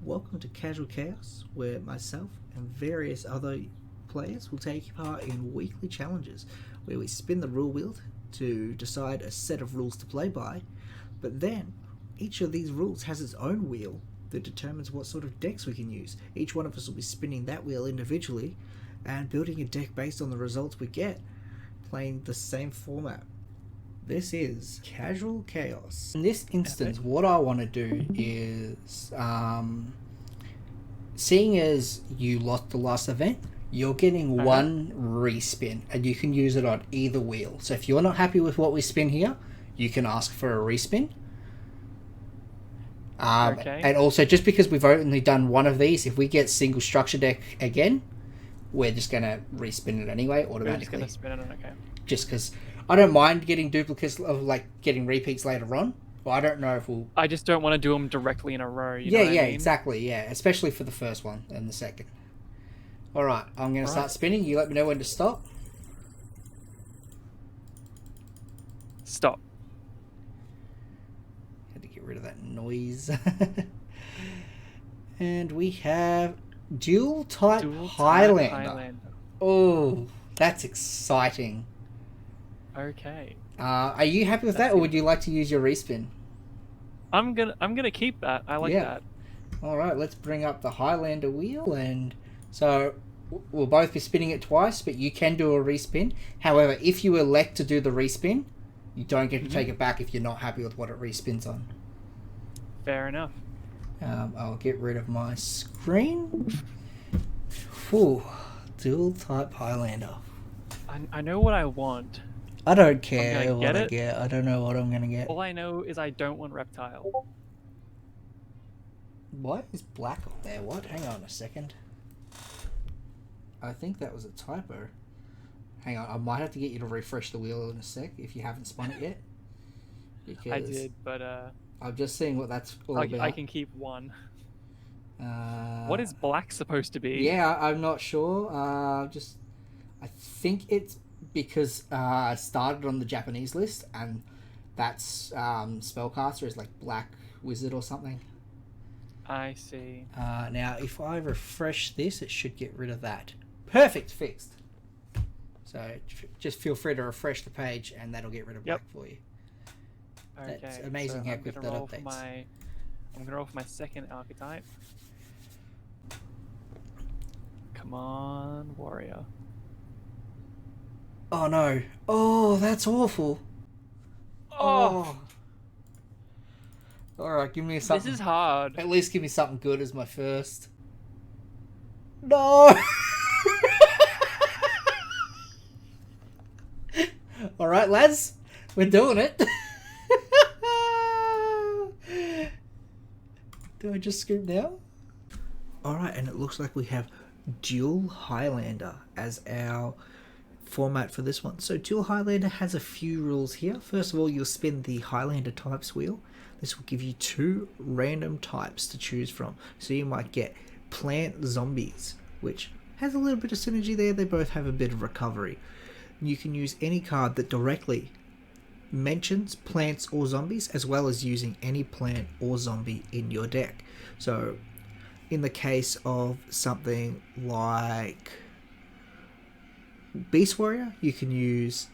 Welcome to Casual Chaos, where myself and various other players will take part in weekly challenges where we spin the rule wheel to decide a set of rules to play by, but then each of these rules has its own wheel that determines what sort of decks we can use. Each one of us will be spinning that wheel individually and building a deck based on the results we get, playing the same format. This is Casual Chaos. In this instance, what I want to do is, seeing as you lost the last event, you're getting one respin, and you can use it on either wheel. So if you're not happy with what we spin here, you can ask for a respin. And also, just because we've only done one of these, if we get single structure deck again, we're just going to respin it anyway, automatically. We're just going to spin it, okay. Just because I don't mind getting duplicates of, like, getting repeats later on. Well, I don't know if we'll... I just don't want to do them directly in a row, you know what I mean? Exactly, yeah. Especially for the first one and the second. Alright, I'm going to start spinning. You let me know when to stop. Stop. Had to get rid of that noise. And we have dual type Highlander. Oh, that's exciting. Okay. Are you happy with that, or would you like to use your respin? I'm gonna keep that. I like that. All right, let's bring up the Highlander wheel, and so we'll both be spinning it twice, but you can do a respin. However, if you elect to do the respin, you don't get to take it back if you're not happy with what it respins on. Fair enough. I'll get rid of my screen. Whew, dual type Highlander. I know what I want. I don't care what I get. I don't know what I'm going to get. All I know is I don't want reptile. What is black up there? What? Hang on a second. I think that was a typo. Hang on, I might have to get you to refresh the wheel in a sec if you haven't spun it yet. Because I did, but I'm just seeing what that's all about. I can keep one. What is black supposed to be? Yeah, I'm not sure. I think it's because I started on the Japanese list, and that's spellcaster is like Black Wizard or something. I see. Now, if I refresh this, it should get rid of that. Perfect, fixed. So just feel free to refresh the page, and that'll get rid of black for you. Okay, that's amazing how quick that updates. I'm gonna roll for my second archetype. Come on, warrior. Oh no. Oh, that's awful. Oh. Alright, give me something. This is hard. At least give me something good as my first. No! Alright, lads. We're doing it. Do I just scoop now? Alright, and it looks like we have dual Highlander as our format for this one. So dual Highlander has a few rules here. First of all, you'll spin the Highlander types wheel. This will give you 2 random types to choose from. So you might get plant zombies, which has a little bit of synergy there. They both have a bit of recovery. You can use any card that directly mentions plants or zombies, as well as using any plant or zombie in your deck. So in the case of something like Beast Warrior, you can use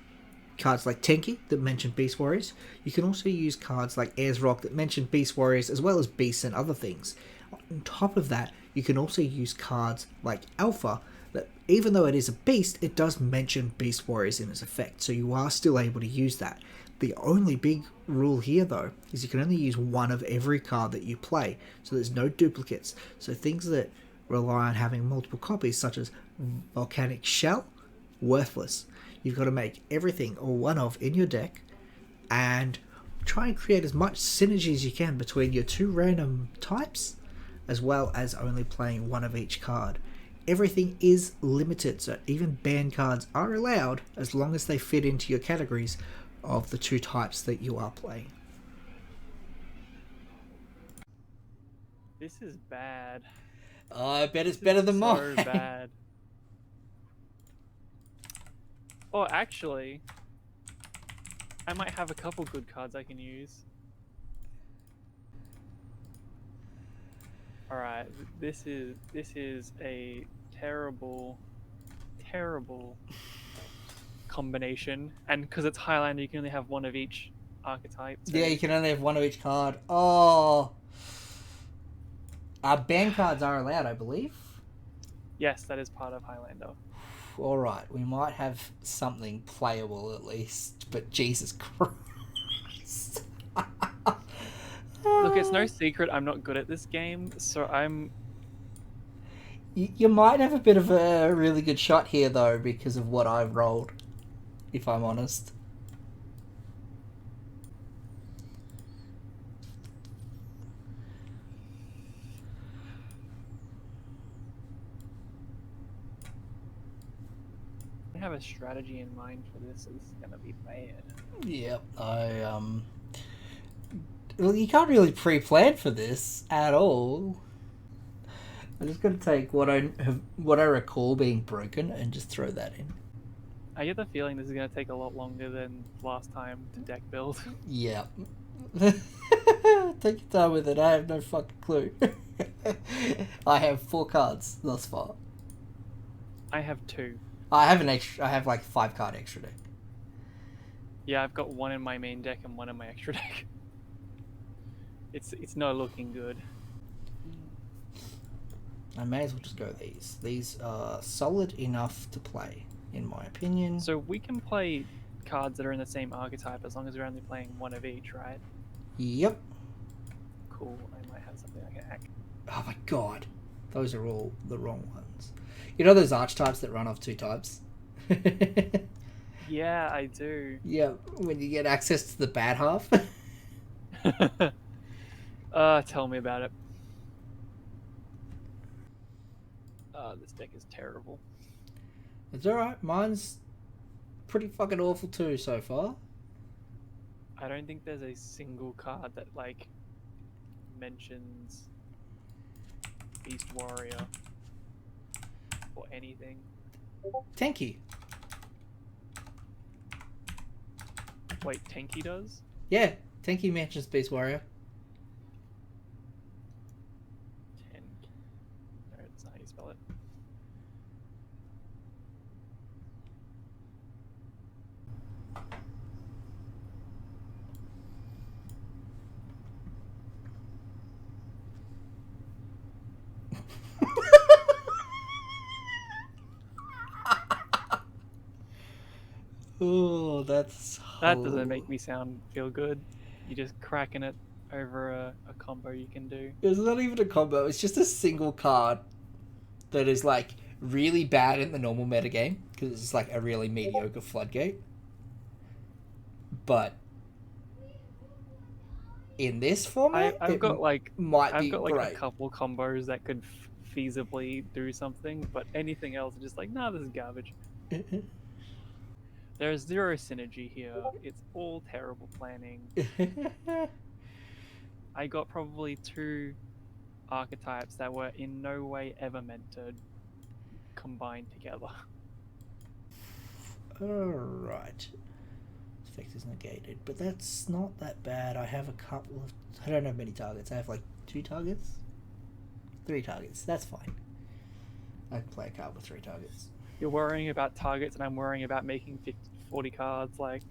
cards like Tenki that mention Beast Warriors. You can also use cards like Ayers Rock that mention Beast Warriors, as well as beasts and other things. On top of that, you can also use cards like Alpha that, even though it is a beast, it does mention Beast Warriors in its effect, so you are still able to use that. The only big rule here, though, is you can only use one of every card that you play, so there's no duplicates. So things that rely on having multiple copies, such as Volcanic Shell, worthless. You've got to make everything or one of in your deck and try and create as much synergy as you can between your 2 random types, as well as only playing one of each card. Everything is limited, so even banned cards are allowed as long as they fit into your categories of the 2 types that you are playing. This is bad. Oh, I bet it's better than mine. So bad. Oh, actually, I might have a couple good cards I can use. All right, this is a terrible, terrible combination, and because it's Highlander, you can only have one of each archetype. Yeah, Too. you can only have one of each card. Oh. Ban cards are allowed, I believe. Yes, that is part of Highlander. Alright, we might have something playable at least, but Jesus Christ. Look, it's no secret I'm not good at this game, so I'm. You might have a bit of a really good shot here, though, because of what I've rolled, if I'm honest. I have a strategy in mind for this. So this is gonna be bad. Yep, Well, you can't really pre-plan for this at all. I'm just going to take what I recall being broken, and just throw that in. I get the feeling this is gonna take a lot longer than last time to deck build. Yeah. Take your time with it. I have no fucking clue. I have 4 cards thus far. I have 2. I have like 5 card extra deck. Yeah, I've got 1 in my main deck and 1 in my extra deck. It's not looking good. I may as well just go these. These are solid enough to play, in my opinion. So we can play cards that are in the same archetype as long as we're only playing 1 of each, right? Yep. Cool. I might have something I can act. Oh my god. Those are all the wrong ones. You know those archetypes that run off 2 types? Yeah, I do. Yeah, when you get access to the bad half. Tell me about it. This deck is terrible. It's alright. Mine's pretty fucking awful too so far. I don't think there's a single card that, like, mentions Beast Warrior or anything. Tenki. Wait, Tenki does? Yeah, Tenki mentions Beast Warrior. Tenki. No, that's not how you spell it. Oh, that's... That doesn't make me feel good. You're just cracking it over a combo you can do. It's not even a combo. It's just a single card that is, like, really bad in the normal metagame, because it's, like, a really mediocre floodgate. But in this format, I've got like great. a couple combos that could feasibly do something, but anything else is just like, nah, this is garbage. There's 0 synergy here. It's all terrible planning. I got probably 2 archetypes that were in no way ever meant to combine together. Alright. Effect is negated, but that's not that bad. I have a couple of... I don't have many targets. I have like 2 targets? 3 targets. That's fine. I can play a card with 3 targets. You're worrying about targets, and I'm worrying about making 40 cards. Like,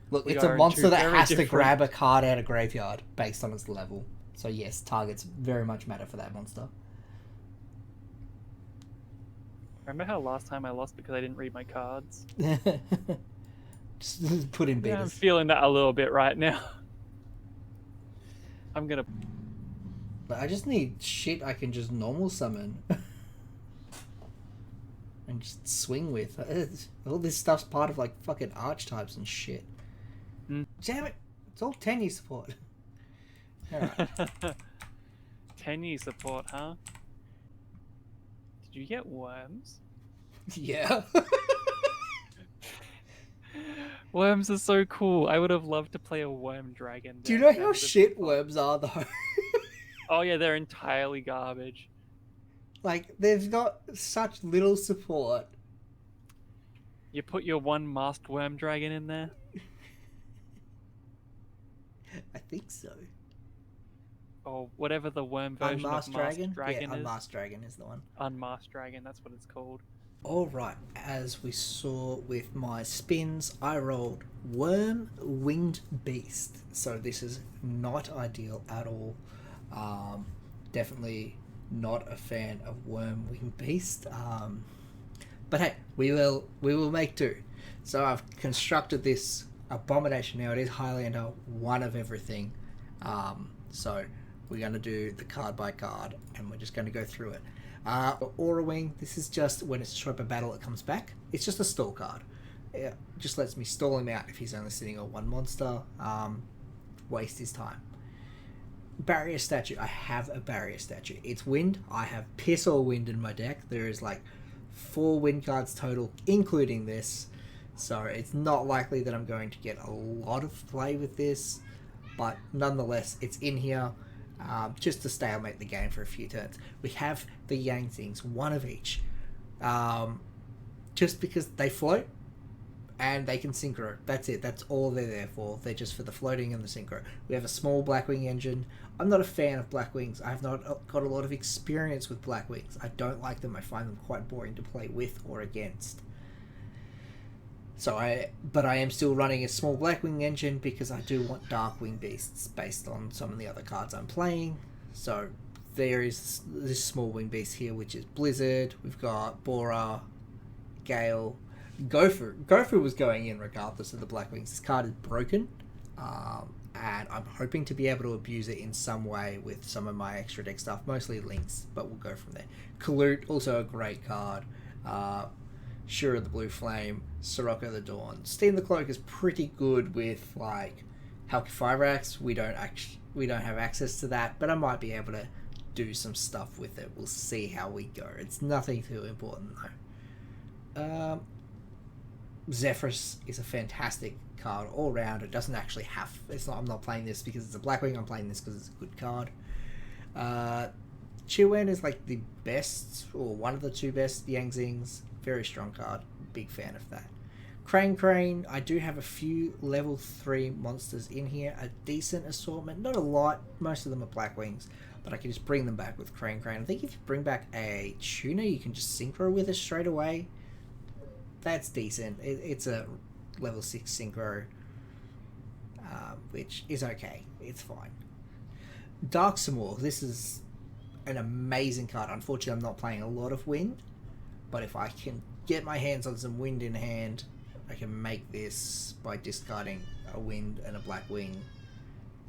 look, it's a monster that has to grab a card out of graveyard based on its level. So yes, targets very much matter for that monster. Remember how last time I lost because I didn't read my cards? Just put in beaters. Yeah, I'm feeling that a little bit right now. I'm gonna... I just need shit I can just normal summon. And just swing with. All this stuff's part of like fucking archetypes and shit. Damn it! It's all 10-year support. Alright. 10-year support, huh? Did you get worms? Yeah. Worms are so cool. I would have loved to play a worm dragon. Do you know how shit worms are though? Oh yeah, they're entirely garbage. Like, they've got such little support. You put your 1 masked worm dragon in there? I think so. or whatever the worm version of Unmasked Masked Dragon? Yeah, Dragon is. Unmasked Dragon is the one. Unmasked Dragon, that's what it's called. Alright, as we saw with my spins, I rolled Wyrm Winged Beast. So this is not ideal at all. Definitely not a fan of Wyrm Winged Beast. But hey, we will make do. So I've constructed this abomination now. It is Highlander, one of everything. So we're going to do the card by card, and we're just going to go through it. Aura Wing, this is just when it's destroyed by battle, it comes back. It's just a stall card. It just lets me stall him out if he's only sitting on one monster. Waste his time. Barrier Statue. I have a Barrier Statue. It's wind. I have piss or wind in my deck. There is like 4 wind cards total, including this. So it's not likely that I'm going to get a lot of play with this. But nonetheless, it's in here. Just to stalemate the game for a few turns. We have the Yang Things, one of each. Just because they float and they can synchro. That's it. That's all they're there for. They're just for the floating and the synchro. We have a small Blackwing engine. I'm not a fan of Blackwings. I've not got a lot of experience with Blackwings. I don't like them. I find them quite boring to play with or against. But I am still running a small Blackwing engine because I do want Darkwing Beasts based on some of the other cards I'm playing. So there is this small wing beast here, which is Blizzard. We've got Bora, Gale, Gopher. Gopher was going in regardless of the Blackwings. This card is broken, and I'm hoping to be able to abuse it in some way with some of my extra deck stuff, mostly links, but we'll go from there. Kaloot, also a great card. Shura the Blue Flame, Sirocco the Dawn. Steam the Cloak is pretty good with like Halki-Fibrax. We don't have access to that, but I might be able to do some stuff with it. We'll see how we go. It's nothing too important though. Zephyrus is a fantastic card all round. It doesn't actually have. I'm not playing this because it's a Blackwing. I'm playing this because it's a good card. Chiwen is like the best or one of the 2 best Yang Zings. Very strong card. Big fan of that. Crane. I do have a few level 3 monsters in here. A decent assortment. Not a lot. Most of them are Blackwings. But I can just bring them back with Crane. I think if you bring back a Tuner, you can just synchro with it straight away. That's decent. It's a level 6 synchro. Which is okay. It's fine. Dark Samor. This is an amazing card. Unfortunately, I'm not playing a lot of wind. But if I can get my hands on some wind in hand, I can make this by discarding a wind and a Blackwing,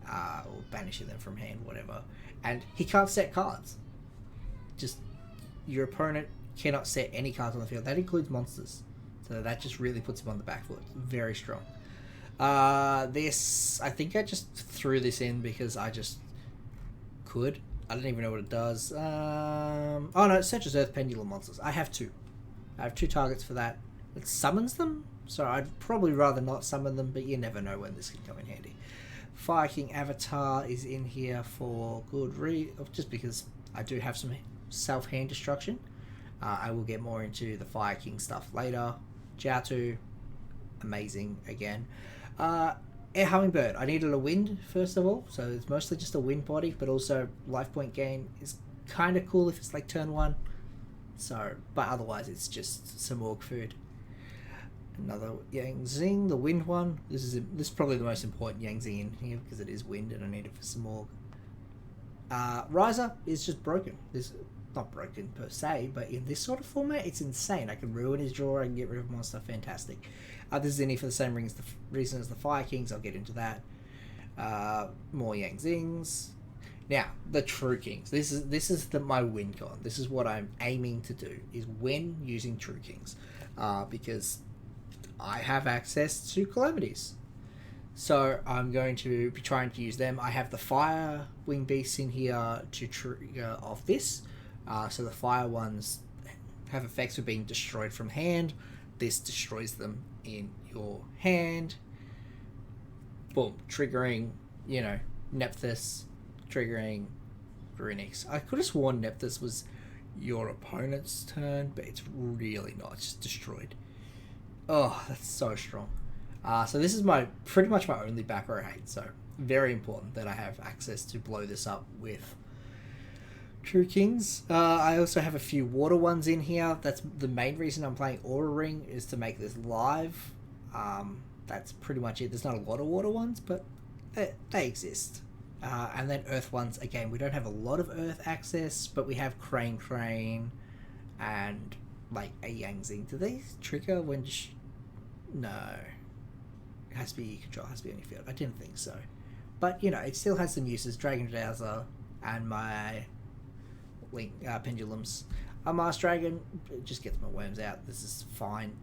or banishing them from hand, whatever. And he can't set cards. Just, your opponent cannot set any cards on the field. That includes monsters. So that just really puts him on the back foot. Very strong. This, I think I just threw this in because I just could. I don't even know what it does. Oh no, it searches Earth Pendulum monsters. I have 2. I have 2 targets for that. It summons them, so I'd probably rather not summon them, but you never know when this can come in handy. Fire King Avatar is in here for good just because I do have some self-hand destruction. I will get more into the Fire King stuff later. Jiatu, amazing again. Air Hummingbird. I needed a wind, first of all, so it's mostly just a wind body, but also life point gain is kind of cool if it's like turn 1. So, but otherwise it's just some orc food. Another Yang Zing, the wind one. This is probably the most important Yang Zing in here because it is wind and I need it for some orc. Riser is just broken. This not broken per se, but in this sort of format, it's insane. I can ruin his draw, I can get rid of monster, fantastic. This is in here for the same reason as the Fire Kings, I'll get into that. More Yang Zings. Now, the True Kings. This is my win con. This is what I'm aiming to do, is win using True Kings. Because I have access to Calamities. So I'm going to be trying to use them. I have the Fire Wing Beasts in here to trigger off this. So the Fire ones have effects of being destroyed from hand. This destroys them in your hand. Boom. Triggering, Nephthys. Triggering Grinix. I could have sworn Nephthys was your opponent's turn, but it's really not. It's just destroyed. Oh, that's so strong. So this is pretty much my only back row hate. So very important that I have access to blow this up with True Kings. I also have a few water ones in here. That's the main reason I'm playing Aura Ring, is to make this live. That's pretty much it. There's not a lot of water ones, but they exist. And then Earth ones, again, we don't have a lot of Earth access, but we have Crane, and like a Yangzing. Do these trigger when... No. It has to be control, has to be on your field. I didn't think so. But, you know, it still has some uses. Dragon Dowser and my pendulums. A Mars Dragon, it just gets my worms out. This is fine.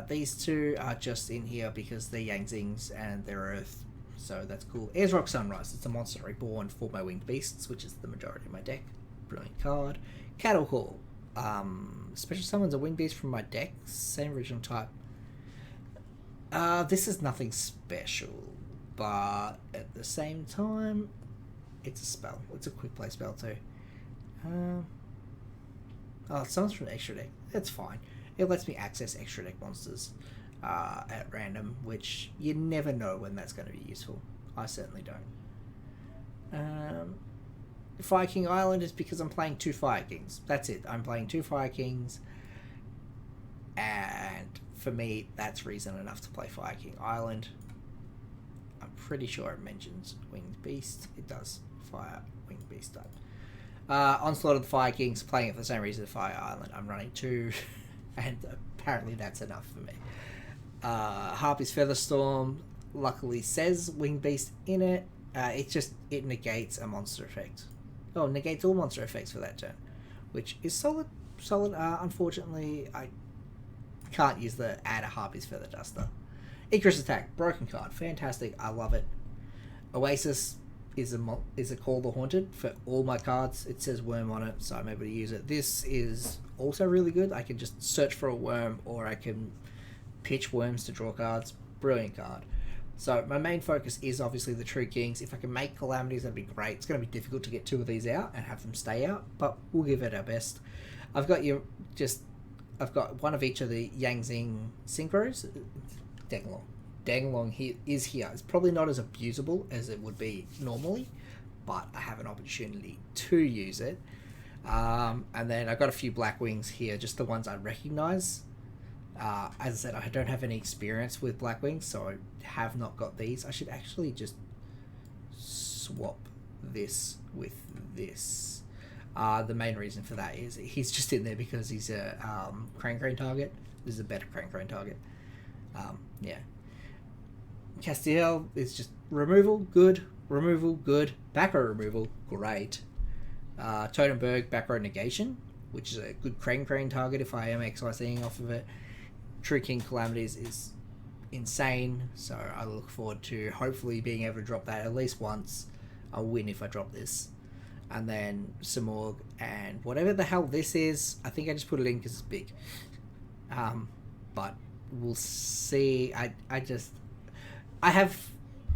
These two are just in here because they're Yangzings and they're Earth, so that's cool. Rock Sunrise, it's a monster reborn for my winged beasts, which is the majority of my deck. Brilliant card. Cattle Call. Special summons a winged beast from my deck, same original type. This is nothing special, but at the same time, it's a spell. It's a quick play spell too. It summons from extra deck. That's fine. It lets me access extra deck monsters at random, which you never know when that's going to be useful. I certainly don't. Fire King Island is because I'm playing 2 Fire Kings. That's it. I'm playing 2 Fire Kings, and for me, that's reason enough to play Fire King Island. I'm pretty sure it mentions Winged Beast. It does. Fire Winged Beast type. Onslaught of the Fire Kings, playing it for the same reason as Fire Island. I'm running 2, and apparently that's enough for me. Harpy's Featherstorm luckily says Winged Beast in it. It negates a monster effect. Oh, negates all monster effects for that turn, which is solid. Unfortunately, I can't use the add a Harpy's Feather Duster. Icarus Attack, broken card, fantastic. I love it. Oasis is a Call the Haunted for all my cards. It says Wyrm on it, so I'm able to use it. This is also really good. I can just search for a Wyrm, or I can pitch Wyrms to draw cards. Brilliant card. So my main focus is obviously the True Kings. If I can make Calamities, that'd be great. It's going to be difficult to get 2 of these out and have them stay out, but we'll give it our best. I've got one of each of the Yangzing Synchros. Danglong is here. It's probably not as abusable as it would be normally, but I have an opportunity to use it. And then I've got a few Black Wings here, just the ones I recognize. As I said, I don't have any experience with Black Wings, so I have not got these. I should actually just swap this with this. The main reason for that is he's just in there because he's a Crane target. This is a better Crane target. Yeah. Castiel is just removal, good. Removal, good. Back row removal, great. Totemberg, back row negation, which is a good Crane target if I am XYZing off of it. True King Calamities is insane, so I look forward to hopefully being able to drop that at least once. I'll win if I drop this. And then Simorg and whatever the hell this is, I think I just put it in because it's big. But we'll see. I have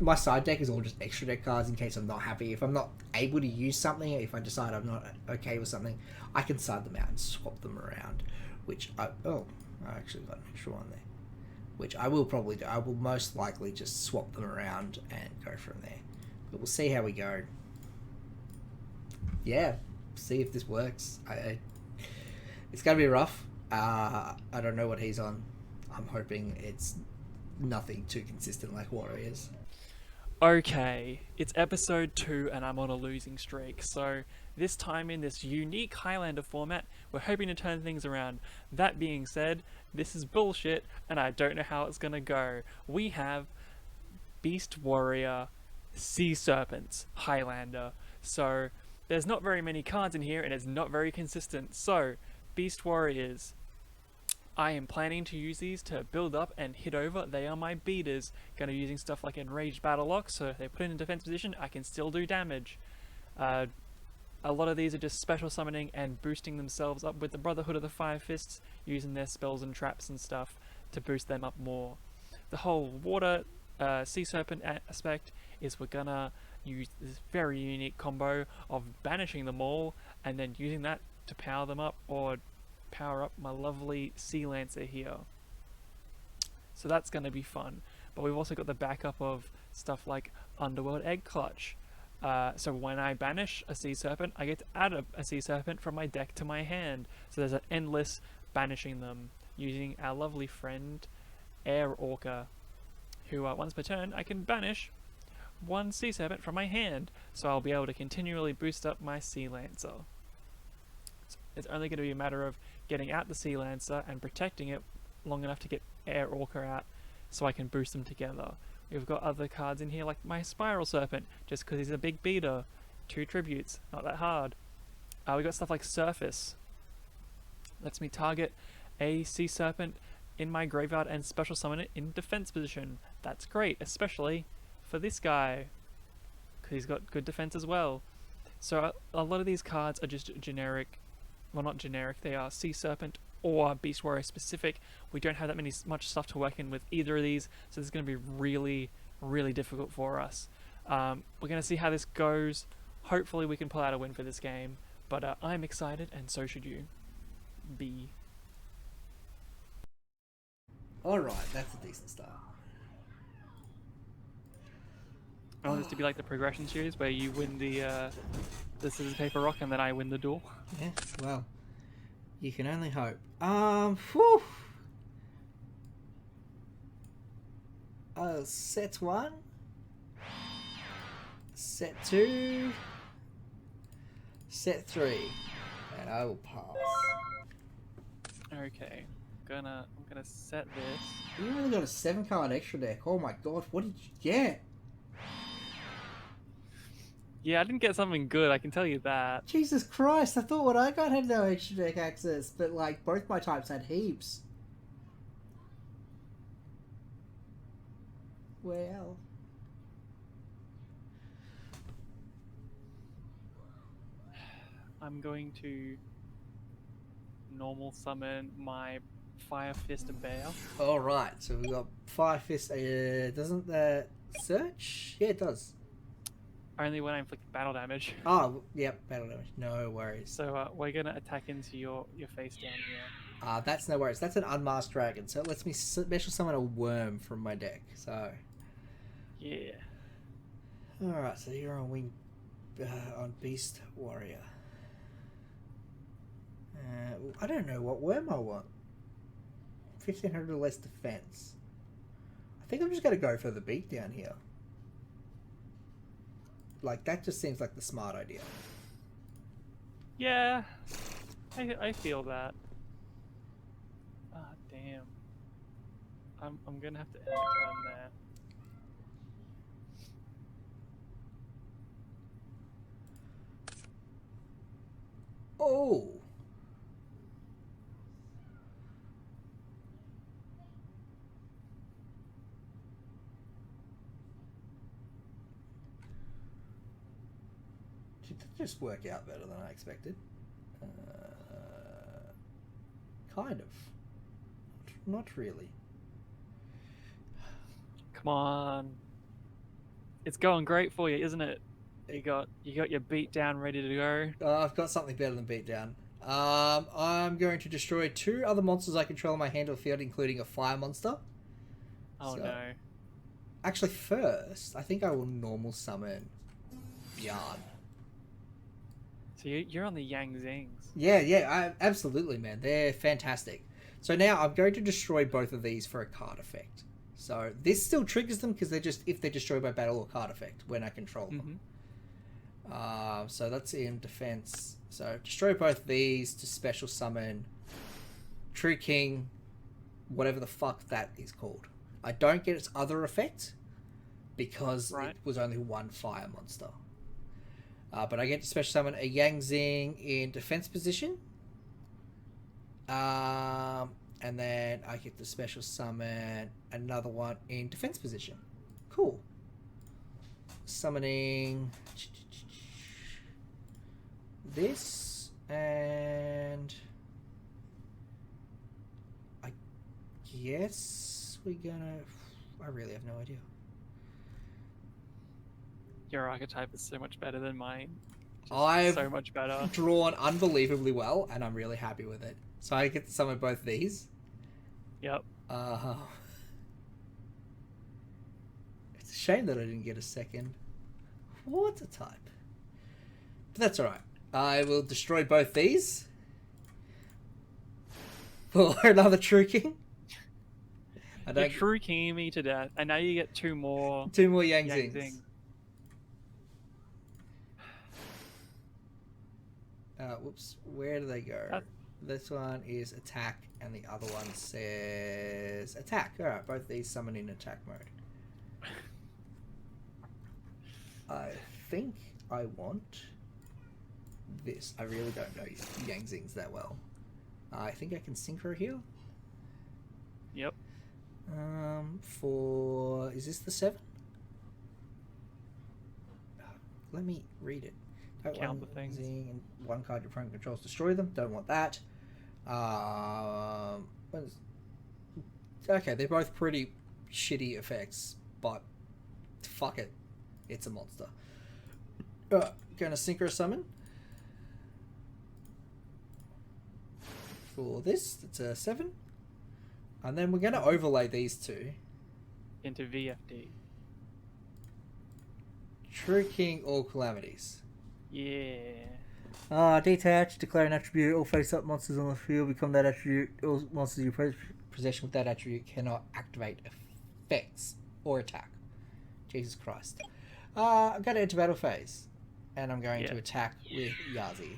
my side deck is all just extra deck cards in case I'm not happy. If I'm not able to use something, if I decide I'm not okay with something, I can side them out and swap them around. I actually got an extra one there, which I will probably do. I will most likely just swap them around and go from there. But we'll see how we go. Yeah, see if this works. It's gonna be rough. I don't know what he's on. I'm hoping it's nothing too consistent like Warriors. Okay, it's episode 2 and I'm on a losing streak, so this time in this unique Highlander format, we're hoping to turn things around. That being said, this is bullshit and I don't know how it's gonna go. We have Beast Warrior, Sea Serpents, Highlander, so there's not very many cards in here and it's not very consistent. So, Beast Warriors, I am planning to use these to build up and hit over. They are my beaters. Going to be using stuff like Enraged Battle Lock, so if they put in a defense position, I can still do damage. A lot of these are just special summoning and boosting themselves up with the Brotherhood of the Five Fists, using their spells and traps and stuff to boost them up more. The whole Water Sea Serpent aspect is we're gonna use this very unique combo of banishing them all and then using that to power them up or power up my lovely Sea Lancer here. So that's going to be fun. But we've also got the backup of stuff like Underworld Egg Clutch. So when I banish a Sea Serpent, I get to add a Sea Serpent from my deck to my hand. So there's an endless banishing them using our lovely friend Air Orca, who once per turn I can banish one Sea Serpent from my hand. So I'll be able to continually boost up my Sea Lancer. So it's only going to be a matter of getting out the Sea Lancer and protecting it long enough to get Air Orca out so I can boost them together. We've got other cards in here like my Spiral Serpent, just because he's a big beater. 2 tributes, not that hard. We got stuff like Surface. Lets me target a Sea Serpent in my graveyard and special summon it in defense position. That's great, especially for this guy, because he's got good defense as well. So a lot of these cards are just generic. Well, not generic, they are Sea Serpent or Beast Warrior specific. We don't have that much stuff to work in with either of these, so this is going to be really, really difficult for us. We're going to see how this goes. Hopefully we can pull out a win for this game, but I'm excited, and so should you be. Alright, that's a decent start. I want this to be like the progression series where you win the scissors, paper, rock, and then I win the duel. Yeah, well, you can only hope. Whew. Set 1. Set 2. Set 3. And I will pass. Okay, I'm gonna set this. You only got a 7-card extra deck. Oh my god, what did you get? Yeah, I didn't get something good, I can tell you that. Jesus Christ, I thought what I got had no extra deck access, but like both my types had heaps. Well. I'm going to normal summon my Fire Fist Bear. Alright, so we got Fire Fist. Doesn't that search? Yeah, it does. Only when I inflict battle damage. Oh, yep, battle damage. No worries. So we're gonna attack into your face down here. That's no worries. That's an unmasked dragon, so it lets me special summon a Wyrm from my deck. So. Yeah. Alright, so you're on wing, on Beast Warrior. I don't know what Wyrm I want. 1500 or less defense. I think I'm just gonna go for the beatdown here. Like, that just seems like the smart idea. Yeah, I feel that. Ah, damn. I'm gonna have to end it on there. Oh! Did that just work out better than I expected? Kind of. Not really. Come on. It's going great for you, isn't it? You got your beat down ready to go. I've got something better than beatdown. I'm going to destroy 2 other monsters I control in my hand or field, including a fire monster. Oh So- no. Actually, first, I think I will normal summon Yarn. So you're on the Yang Zings. Yeah, absolutely, man. They're fantastic. So now I'm going to destroy both of these for a card effect. So this still triggers them because they're just if they're destroyed by battle or card effect when I control them. So that's in defense. So destroy both of these to special summon True King, whatever the fuck that is called. I don't get its other effect because it was only 1 fire monster. But I get to special summon a Yang Zing in defense position. And then I get to special summon another one in defense position. Cool. Summoning this, and I guess we're gonna... I really have no idea. Your archetype is so much better than mine. I've so much better. drawn unbelievably well, and I'm really happy with it. So I get to summon both these. Yep. It's a Shame that I didn't get a second water type. But that's alright. I will destroy both these. For another True King. You're True Kinging me to death, and now you get two more Yang Yang Zings. Zings. Whoops. Where do they go? This one is attack, and the other one says attack. Alright, both these summon in attack mode. I think I want this. I really don't know Yang Zings that well. I think I can Synchro Heal. Yep. Is this the 7? Let me read it. Count the things. And one card your opponent controls, destroy them. Don't want that. Okay, they're both pretty shitty effects, but fuck it. It's a monster. Gonna Synchro Summon. For this, it's a 7. And then we're gonna overlay these two. Into VFD. True King or Calamities. Yeah. Detach, declare an attribute. All face-up monsters on the field become that attribute. All monsters you possession with that attribute cannot activate effects or attack. Jesus Christ. I'm going to enter battle phase. And I'm going to attack with Yazi.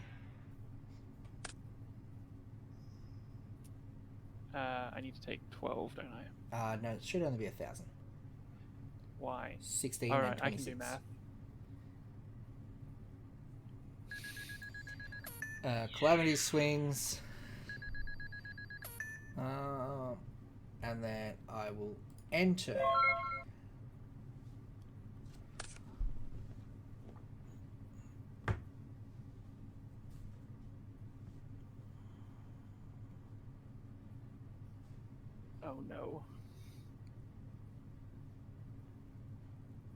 I need to take 12, don't I? No, it should only be 1,000. Why? 16 Alright, and I can 26. do math. Calamity swings. And then I will enter. Oh no.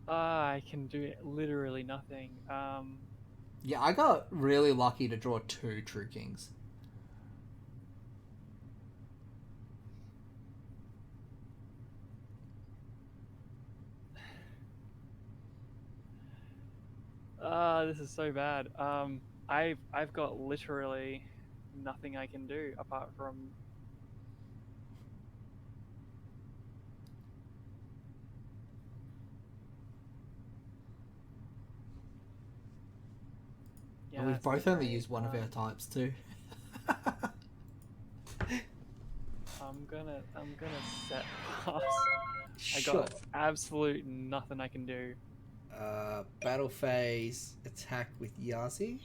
I can do literally nothing. Yeah, I got really lucky to draw 2 True Kings. This is so bad. I've got literally nothing I can do apart from. Yeah, And we've that's both not only great. used one of our types too. I'm gonna set pass. I Sure. got absolute nothing I can do. Battle phase, attack with Yazi.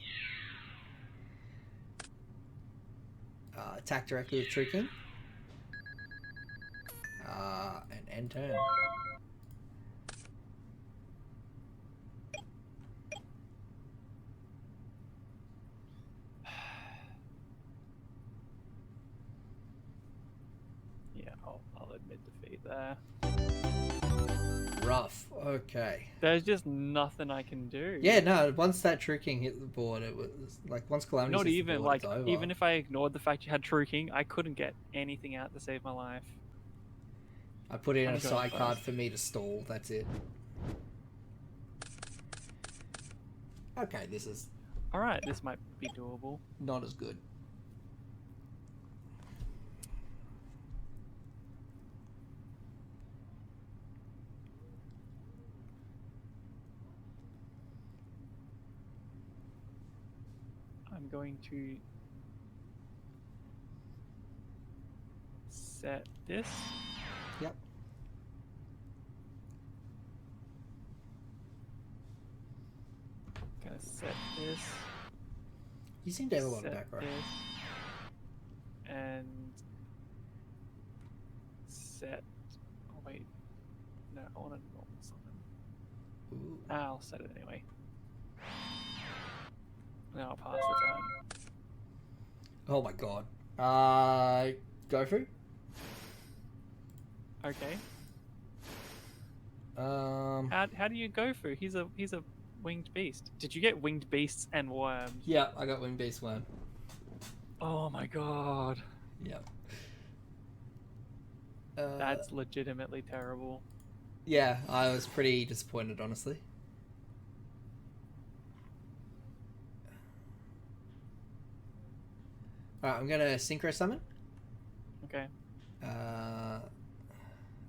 Attack directly with True King. And end turn. Yeah, I'll admit defeat there. Rough. Okay. There's just nothing I can do. Yeah, no, once that True King hit the board, it was like once Calamity Not hits even the board, like it's over. even if I ignored the fact you had True King, I couldn't get anything out to save my life. I put in I'm a going side card first. for me to stall, that's it. Okay, this is Alright, this might be doable. not as good. I'm going to set this. Yep. Gonna set this. You seem to have a lot of set back row. this, and set. Oh wait, no, I want a normal summon. Ooh. I'll set it anyway. Now I'll pass the turn. Oh my god. Go through. Okay. How do you go through? He's a winged beast. Did you get winged beasts and worms? Yeah, I got Wing Beast Worm. Oh my god. Yep. That's legitimately terrible. Yeah, I was pretty disappointed, honestly. Alright, I'm gonna synchro summon. Okay. I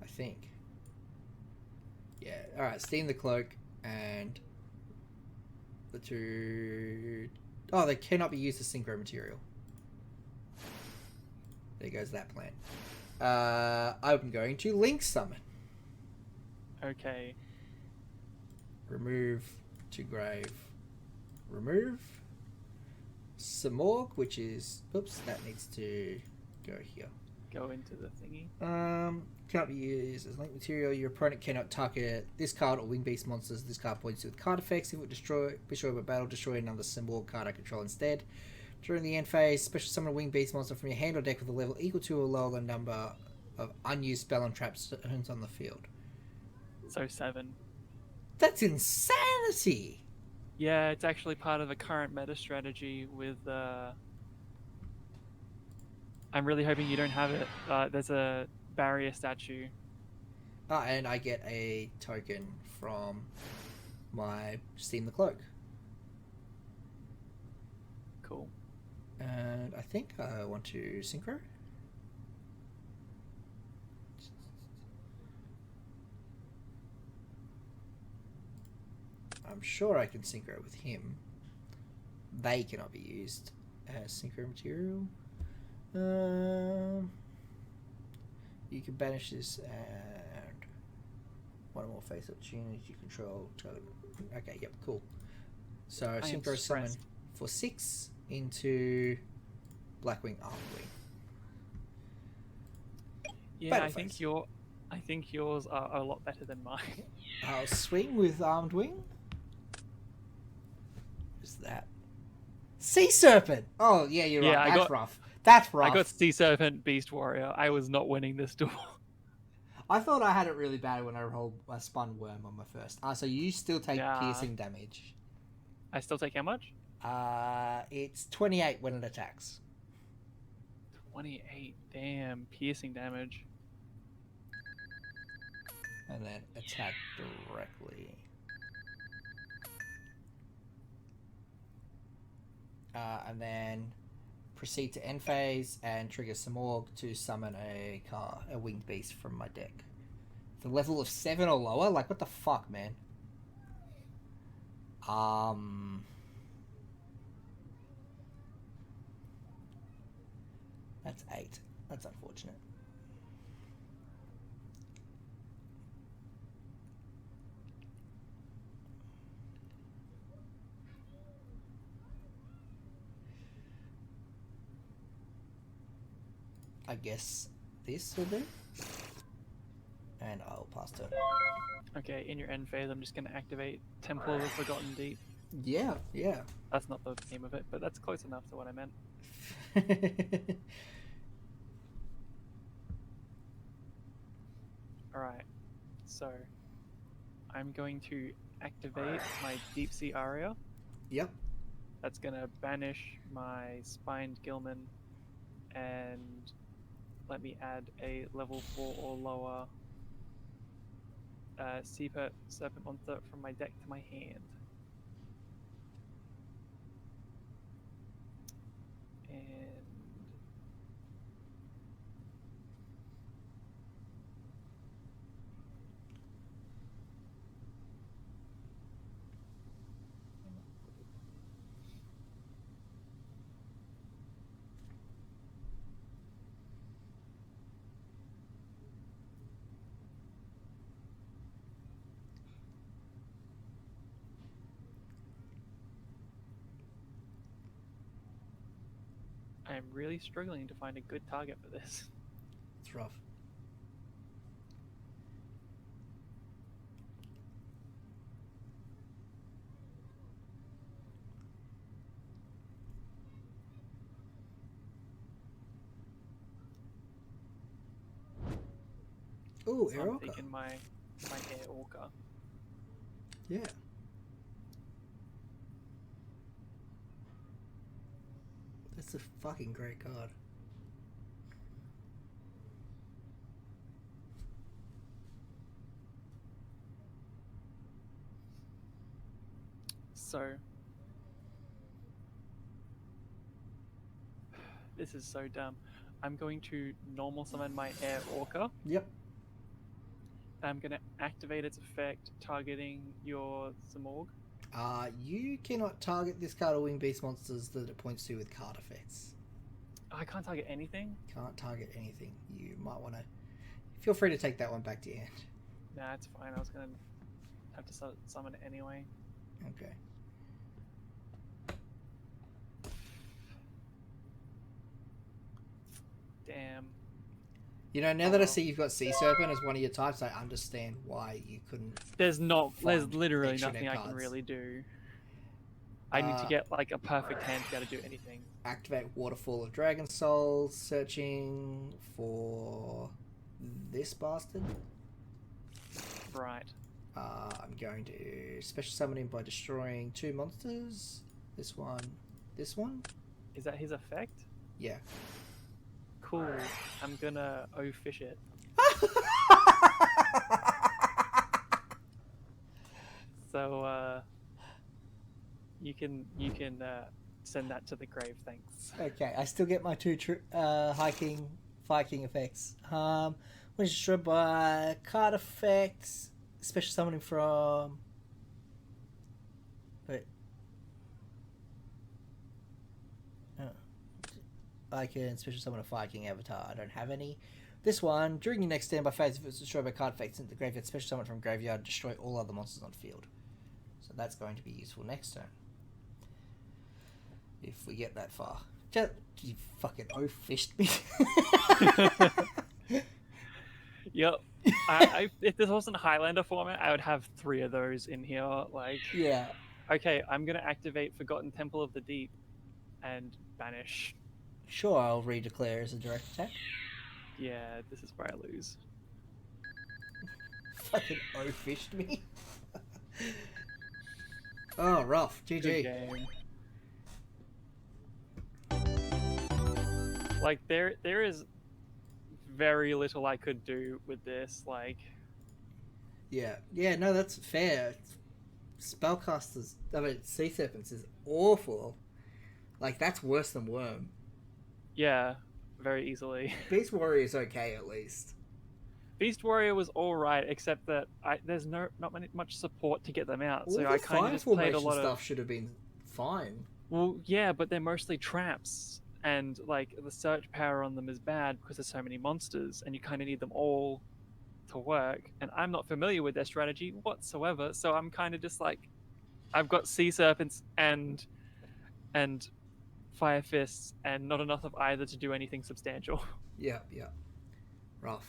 think. Yeah, alright, steam the cloak and the two. Oh, they cannot be used as synchro material. There goes that plan. I'm going to link summon. Okay. Remove to grave. Remove. Samorg, which is. Oops, that needs to go here. Go into the thingy. Cannot be used as link material. Your opponent cannot target this card or wing beast monsters. This card points to with card effects. If it destroy a battle, destroy another symbol card I control instead. During the end phase, special summon a wing beast monster from your hand or deck with a level equal to or lower than number of unused spell and trap zones on the field. So 7. That's insanity! Yeah, it's actually part of a current meta strategy with. I'm really hoping you don't have it. There's a barrier statue. And I get a token from my Steam the Cloak. Cool. And I think I want to synchro. I'm sure I can synchro with him. They cannot be used as synchro material. You can banish this and one or more face opportunities you control. Okay, yep, cool. So synchro summon for 6 into Blackwing Armwing. Yeah, I think yours are a lot better than mine. I'll swing with Armed Wing. What's that? Sea Serpent! Oh, yeah, you're right. That's rough. That's rough. I got Sea Serpent, Beast Warrior. I was not winning this duel. I thought I had it really bad when I spun Wyrm on my first. So you still take piercing damage. I still take how much? It's 28 when it attacks. 28. Damn, piercing damage. And then attack directly. And then proceed to end phase and trigger Samorg to summon a winged beast from my deck. The level of 7 or lower? Like, what the fuck, man? That's 8. That's unfortunate. I guess this will do. And I'll pass turn. Okay, in your end phase, I'm just going to activate Temple of the Forgotten Deep. Yeah, yeah. That's not the name of it, but that's close enough to what I meant. Alright, so I'm going to activate my Deep Sea Aria. Yep. That's going to banish my Spined Gilman and let me add a level 4 or lower Serpent monster from my deck to my hand. And I am really struggling to find a good target for this. It's rough. Ooh, So Air I'm Orca. taking my Air Orca. Yeah. That's a fucking great card. So this is so dumb. I'm going to normal summon my air orca. Yep. I'm going to activate its effect, targeting your Zamorg. You cannot target this card or wing beast monsters that it points to with card effects. Oh, I can't target anything? Can't target anything. You might want to... Feel free to take that one back to your hand. Nah, it's fine. I was going to have to summon it anyway. Okay. Damn. You know, now that I see you've got Sea Serpent as one of your types, I understand why you couldn't... There's literally extra nothing I can cards. really do. I need to get like a perfect hand to be able to do anything. Activate Waterfall of Dragon Souls, searching for this bastard. Right. I'm going to special summon him by destroying 2 monsters. This one. Is that his effect? Yeah. Cool. I'm gonna fish it. So you can send that to the grave, thanks. Okay, I still get my 2 Viking effects. When it's destroyed by card effects, special summoning from... Wait. I can special summon a Viking avatar. I don't have any. This one, during your next standby phase, if it's destroyed by card effects into the graveyard, special summon from graveyard, destroy all other monsters on field. So that's going to be useful next turn. If we get that far. Just, you fucking fished me. Yep. If this wasn't Highlander format, I would have 3 of those in here. Like, Yeah. Okay, I'm gonna activate Forgotten Temple of the Deep and banish. Sure, I'll redeclare as a direct attack. Yeah, this is where I lose. Fucking fished me. Oh, rough. GG. Good game. Like there is very little I could do with this. Like, Yeah, no, that's fair. Spellcasters, Sea Serpents is awful. Like, that's worse than Wyrm. yeah, very easily. Beast Warrior is okay, at least. Beast Warrior was all right, except that there's not much support to get them out. All So the I kind of just played a lot stuff of should have been fine. Well, yeah, but they're mostly traps, and like the search power on them is bad because there's so many monsters, and you kind of need them all to work. And I'm not familiar with their strategy whatsoever, so I'm kind of just like, I've got Sea Serpents and Fire Fists, and not enough of either to do anything substantial. Yeah. Rough.